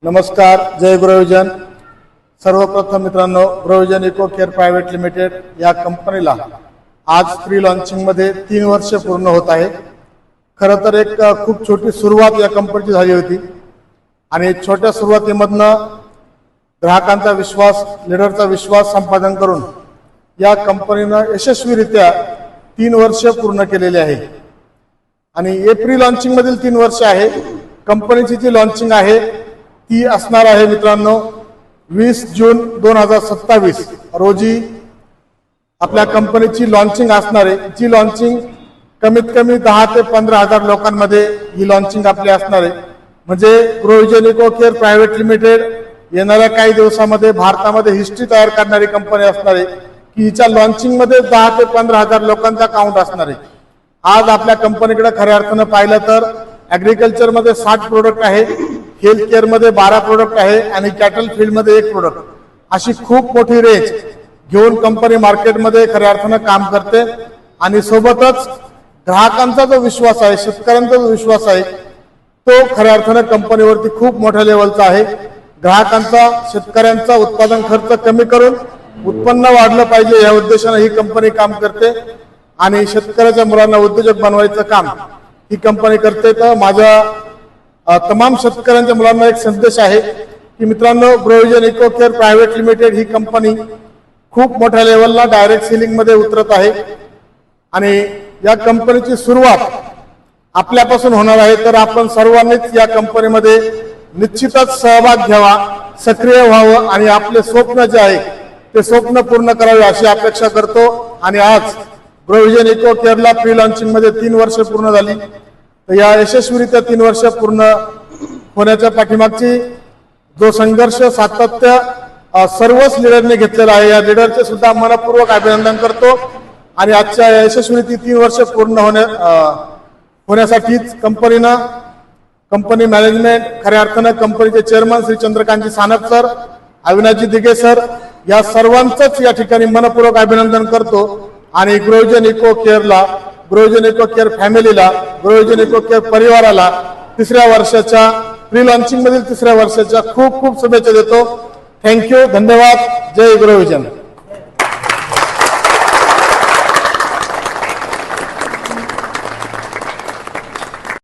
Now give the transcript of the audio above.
नमस्कार, जय गृहविजन। सर्वप्रथम मित्रांनो, गृहविजन इको केअर प्रायव्हेट लिमिटेड या कंपनीला आज प्री लॉन्चिंग मध्ये 3 वर्ष पूर्ण होत आहे। खरं तर एक खूप छोटी सुरुवात या कंपनीची झाली होती आणि छोट्या सुरुवातीमधनं ग्राहकांचा विश्वास, लीडरचा विश्वास संपादन करून या कंपनीनं यशस्वीरित्या 3 वर्ष पूर्ण केलेले आहे आणि एप्रिल लॉन्चिंग मधील 3 वर्ष आहे। कंपनीची जी लॉन्चिंग आहे ती असणार आहे मित्रांनो 20 जून 2027 रोजी आपल्या कंपनीची लॉन्चिंग असणार आहे। जी लॉन्चिंग कमीत कमी 10 ते 15,000 लोकांमध्ये ही लॉन्चिंग आपली असणार आहे। म्हणजे गृहविजन इको केअर प्रायव्हेट लिमिटेड येणाऱ्या काही दिवसामध्ये भारतामध्ये हिस्ट्री तयार करणारी कंपनी असणार आहे की हिच्या लॉन्चिंग मध्ये 10 ते 15,000 लोकांचा काउंट असणार आहे। आज आपल्या कंपनीकडे खऱ्या अर्थानं पाहिलं तर ऍग्रीकल्चर मध्ये 60 प्रोडक्ट आहे, हेल्थ केअर मध्ये 12 प्रोडक्ट आहे आणि कॅटल फील्ड मध्ये 1 प्रोडक्ट, अशी खूप मोठी रेंज घेऊन कंपनी मार्केटमध्ये खऱ्या अर्थानं काम करते आणि सोबतच ग्राहकांचा जो विश्वास आहे, शेतकऱ्यांचा जो विश्वास आहे तो खऱ्या अर्थानं कंपनीवरती खूप मोठ्या लेवलचा आहे। ग्राहकांचा, शेतकऱ्यांचा उत्पादन खर्च कमी करून उत्पन्न वाढलं पाहिजे या उद्देशाने ही कंपनी काम करते आणि शेतकऱ्याच्या मुलांना उद्योजक बनवायचं काम ही कंपनी करते। तर माझ्या तमाम शेतकऱ्यांच्या मुलांना एक संदेश आहे की मित्रांनो, गृहविजन इको केअर प्रायव्हेट लिमिटेड ही कंपनी खूप मोठ्या लेवलला डायरेक्ट सेलिंग मध्ये उतरत आहे आणि या कंपनीची सुरुवात आपल्यापासून होणार आहे। तर आपण सर्वांनीच या कंपनीमध्ये निश्चितच सहभाग घ्यावा, सक्रिय व्हावं आणि आपले स्वप्न जे आहे ते स्वप्न पूर्ण करावे अशी अपेक्षा करतो। आणि आज गृहविजन इको केअरला प्री लॉन्चिंग मध्ये 3 वर्ष पूर्ण झाली। तर या यशस्वीरित्या 3 वर्ष पूर्ण होण्याच्या पाठीमागची जो संघर्ष, सातत्य सर्वच लीडरने घेतलेला आहे, या लीडरचे सुद्धा मनपूर्वक अभिनंदन करतो। आणि आजच्या यशस्वीरित्या 3 वर्ष पूर्ण होण्यासाठीच कंपनी मॅनेजमेंट, खऱ्या अर्थानं कंपनीचे चेअरमन श्री चंद्रकांतजी सानप सर, अविनाशजी दिघे सर या सर्वांचंच या ठिकाणी मनपूर्वक अभिनंदन करतो। आणि गृहविजन इको केअरला, गृहविजन इको केअर फॅमिलीला, गृहविजन इको केअर परिवाराला 3ऱ्या वर्षाच्या प्री लॉन्चिंग मधील 3ऱ्या वर्षाच्या खूप खूप शुभेच्छा देतो। थँक्यू, धन्यवाद, जय गृहविजन।